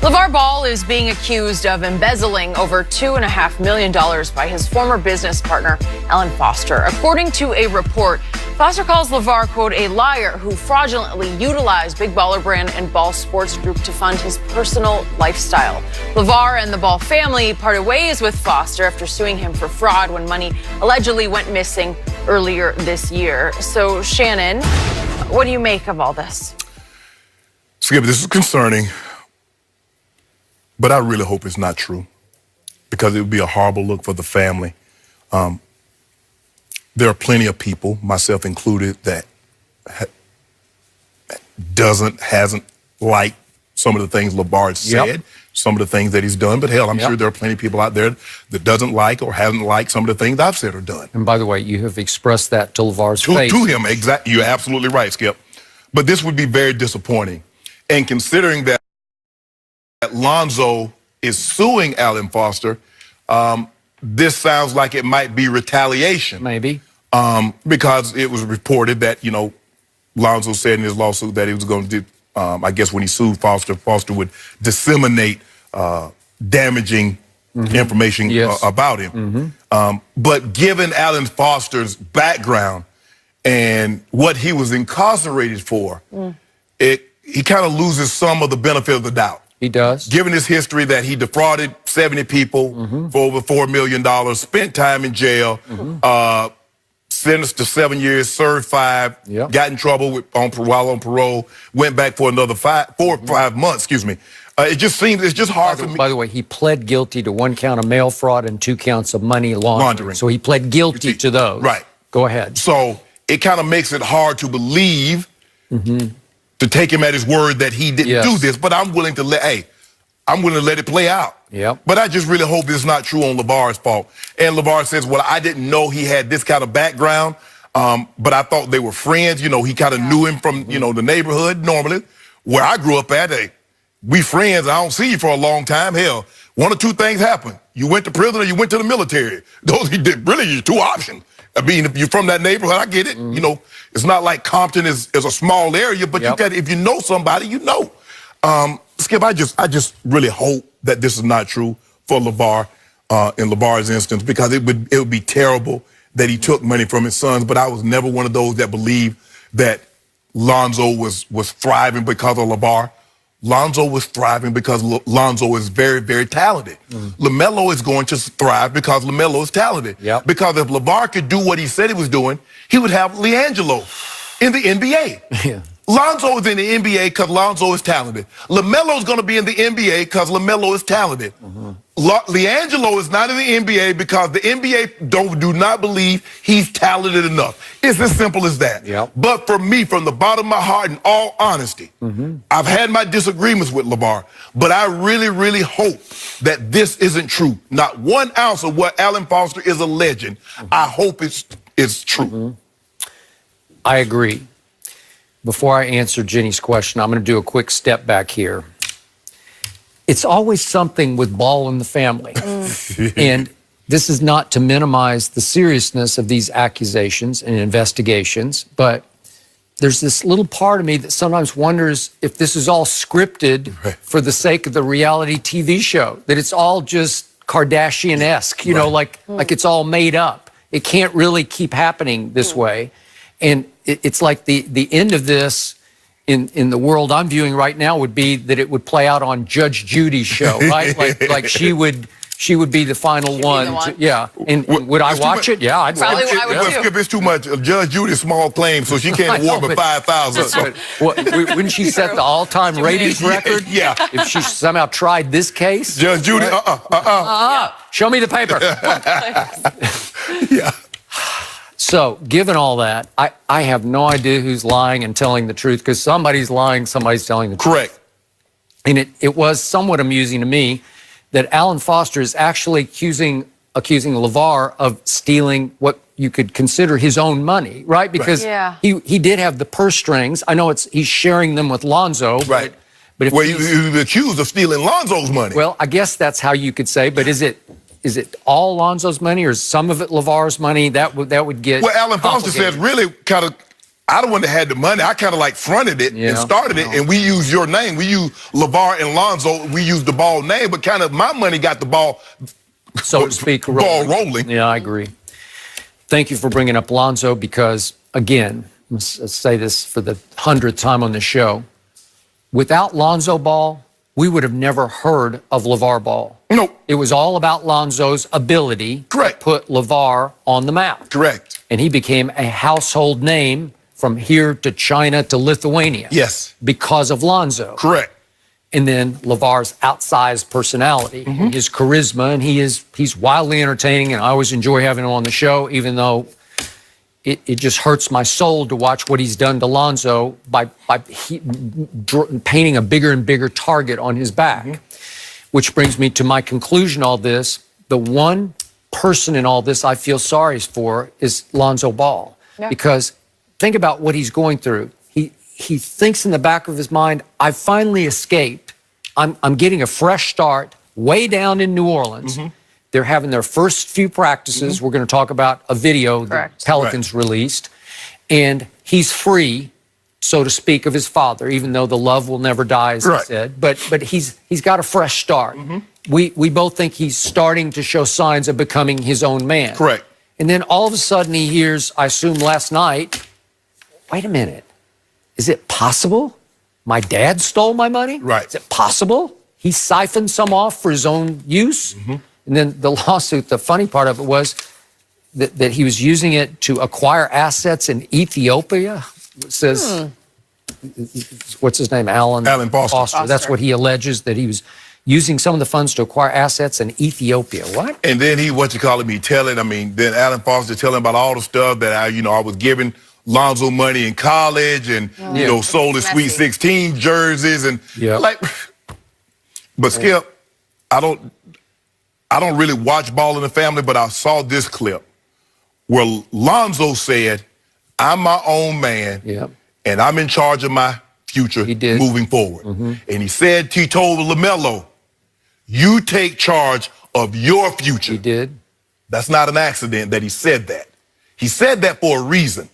LaVar Ball is being accused of embezzling over $2.5 million by his former business partner, Alan Foster. According to a report, Foster calls LaVar, quote, a liar who fraudulently utilized Big Baller Brand and Ball Sports Group to fund his personal lifestyle. LaVar and the Ball family parted ways with Foster after suing him for fraud when money allegedly went missing earlier this year. So, Shannon, what do you make of all this? Skip, this is concerning. But I really hope it's not true, because it would be a horrible look for the family. There are plenty of people, myself included, that hasn't liked some of the things LaVar said, some of the things that he's done. But hell, I'm sure there are plenty of people out there that doesn't like or hasn't liked some of the things I've said or done. And by the way, you have expressed that to LaVar's face. To him, exactly. You're absolutely right, Skip. But this would be very disappointing. And considering that Lonzo is suing Alan Foster, this sounds like it might be retaliation. Maybe. Because it was reported that, Lonzo said in his lawsuit that he was going to do, I guess when he sued Foster, Foster would disseminate damaging information about him. But given Alan Foster's background and what he was incarcerated for, he kind of loses some of the benefit of the doubt. He does. Given his history that he defrauded 70 people for over $4 million, spent time in jail, sentenced to 7 years, served 5, got in trouble while on parole, went back for another 4 or 5 months, It just seems, it's just hard for me. By the way, he pled guilty to 1 count of mail fraud and 2 counts of money laundering. So he pled guilty to those. Right. Go ahead. So it kind of makes it hard to believe, to take him at his word that he didn't do this, but I'm willing to I'm willing to let it play out. But I just really hope it's not true on LaVar's fault. And LaVar says, well, I didn't know he had this kind of background, but I thought they were friends. He kind of knew him from, the neighborhood normally. Where I grew up at, we friends, I don't see you for a long time. Hell, 1 or 2 things happen. You went to prison or you went to the military. Those really your 2 options. I mean, if you're from that neighborhood, I get it. It's not like Compton is a small area, but if you know somebody, Skip, I just really hope that this is not true for LaVar in LaVar's instance, because it would be terrible that he took money from his sons. But I was never one of those that believed that Lonzo was thriving because of LaVar. Lonzo was thriving because Lonzo is very, very talented. LaMelo is going to thrive because LaMelo is talented. Because if LaVar could do what he said he was doing, he would have LiAngelo in the NBA. Lonzo is in the NBA because Lonzo is talented. LaMelo is going to be in the NBA because LaMelo is talented. LiAngelo is not in the NBA because the NBA do not believe he's talented enough. It's as simple as that. But for me, from the bottom of my heart, in all honesty, I've had my disagreements with LaVar, but I really, really hope that this isn't true. Not 1 ounce of what Alan Foster is alleging. I hope it's true. I agree. Before I answer Jenny's question, I'm going to do a quick step back here. It's always something with Ball in the family. And this is not to minimize the seriousness of these accusations and investigations, but there's this little part of me that sometimes wonders if this is all scripted for the sake of the reality TV show, that it's all just Kardashian-esque, like it's all made up. It can't really keep happening this way. And it's like the end of this in the world I'm viewing right now would be that it would play out on Judge Judy's show, right? like she would be the final one. And would I watch it? Yeah, I'd watch it. But Skip, it's too much. Judge Judy's small claim, so she can't award but 5,000. Wouldn't she set the all-time ratings record? If she somehow tried this case? Judge Judy, Show me the paper. So, given all that, I have no idea who's lying and telling the truth, because somebody's lying, somebody's telling the truth. Correct. And it was somewhat amusing to me that Alan Foster is actually accusing LaVar of stealing what you could consider his own money, right? Because he did have the purse strings. I know he's sharing them with Lonzo. Right. But if he's accused of stealing Lonzo's money. Well, I guess that's how you could say, but is it all Lonzo's money or is some of it LaVar's money? That would get Well, Alan Foster says really kind of I the one that had the money. I kind of like fronted it and started it, and we used your name. We used LaVar and Lonzo. We used the Ball name, but kind of my money got the ball, so to speak, ball rolling. Yeah, I agree. Thank you for bringing up Lonzo because, again, let's say this for the 100th time on the show. Without Lonzo Ball, we would have never heard of LaVar Ball. No. It was all about Lonzo's ability to put LaVar on the map. Correct. And he became a household name from here to China to Lithuania. Yes. Because of Lonzo. Correct. And then LaVar's outsized personality, and his charisma, and he's wildly entertaining, and I always enjoy having him on the show, even though it just hurts my soul to watch what he's done to Lonzo by painting a bigger and bigger target on his back. Which brings me to my conclusion all this. The one person in all this I feel sorry for is Lonzo Ball. Yeah. Because think about what he's going through. He thinks in the back of his mind, I finally escaped. I'm getting a fresh start way down in New Orleans. They're having their first few practices. We're going to talk about a video the Pelicans released. And he's free, so to speak, of his father, even though the love will never die, as he said. But he's got a fresh start. We both think he's starting to show signs of becoming his own man. Correct. And then all of a sudden he hears, I assume last night, wait a minute. Is it possible my dad stole my money? Right. Is it possible he siphoned some off for his own use? And then the lawsuit, the funny part of it was that he was using it to acquire assets in Ethiopia. It says, what's his name? Alan Foster. That's what he alleges, that he was using some of the funds to acquire assets in Ethiopia. What? And then then Alan Foster telling about all the stuff that I was giving Lonzo money in college and, sold his Sweet 16 jerseys and but Skip, I don't really watch Ball in the Family, but I saw this clip where Lonzo said, I'm my own man and I'm in charge of my future moving forward. And he told LaMelo, you take charge of your future. He did. That's not an accident that he said that. He said that for a reason.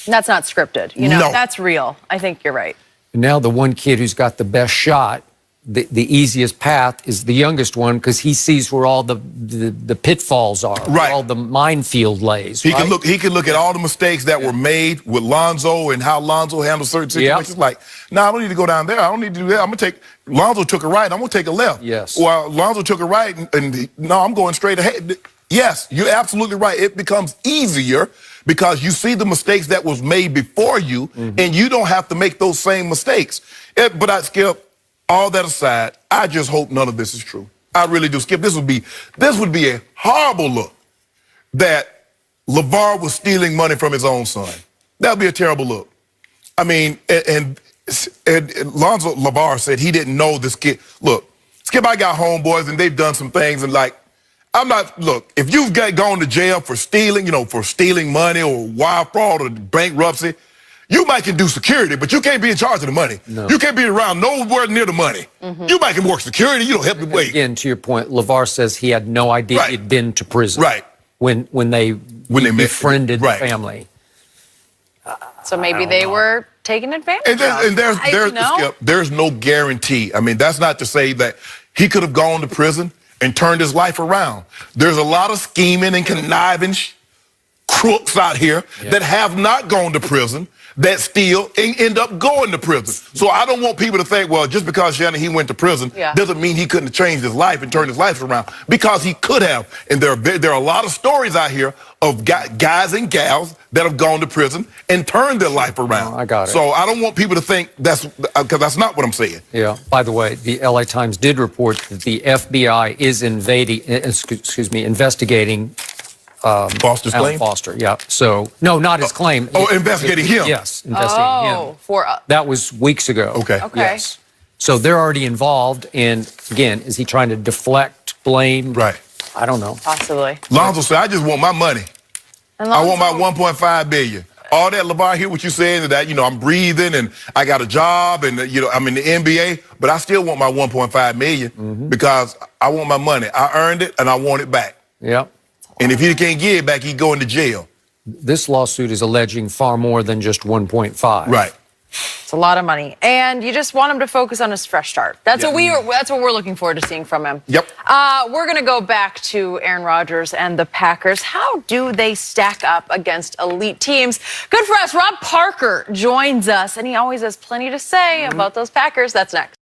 That's not scripted. No. That's real. I think you're right. Now the one kid who's got the best shot, the easiest path is the youngest one because he sees where all the pitfalls are, where all the minefield lays. He can look at all the mistakes that were made with Lonzo and how Lonzo handled certain situations. Like, I don't need to go down there. I don't need to do that. Lonzo took a right. I'm gonna take a left. Yes. Well, Lonzo took a right, and I'm going straight ahead. Yes, you're absolutely right. It becomes easier because you see the mistakes that was made before you, and you don't have to make those same mistakes. But Skip, all that aside, I just hope none of this is true. I really do, Skip. This would be a horrible look that LaVar was stealing money from his own son. That would be a terrible look. I mean, and Lonzo LaVar said he didn't know this kid. Look, Skip, I got homeboys, and they've done some things, and if you've gone to jail for stealing money or wire fraud or bankruptcy, you might can do security, but you can't be in charge of the money. No. You can't be around nowhere near the money. You might can work security. You don't help me wait. Again, to your point, LaVar says he had no idea he'd been to prison. Right. When they befriended the family. So maybe they were taking advantage and there's no guarantee. I mean, that's not to say that he could have gone to prison and turned his life around. There's a lot of scheming and conniving crooks out here that have not gone to prison that still end up going to prison. So I don't want people to think, well, just because he went to prison doesn't mean he couldn't have changed his life and turned his life around, because he could have. And there are a lot of stories out here of guys and gals that have gone to prison and turned their life around. I got it. So I don't want people to think because that's not what I'm saying. Yeah. By the way, the LA Times did report that the FBI is investigating Foster's Alan claim? Foster, So, no, not his claim. Investigating him? Yes, investigating him. That was weeks ago. Okay. Yes. So they're already involved. And again, is he trying to deflect blame? Right. I don't know. Possibly. Lonzo said, I just want my money. I want my $1.5 billion. All that, LaVar, hear what you're saying, that, I'm breathing and I got a job and, I'm in the NBA, but I still want my $1.5 million because I want my money. I earned it and I want it back. Yep. And if he can't get it back, he go into jail. this lawsuit is alleging far more than just 1.5. Right. It's a lot of money, and you just want him to focus on his fresh start. That's what we're looking forward to seeing from him. Yep. We're going to go back to Aaron Rodgers and the Packers. How do they stack up against elite teams? Good for us. Rob Parker joins us, and he always has plenty to say about those Packers. That's next.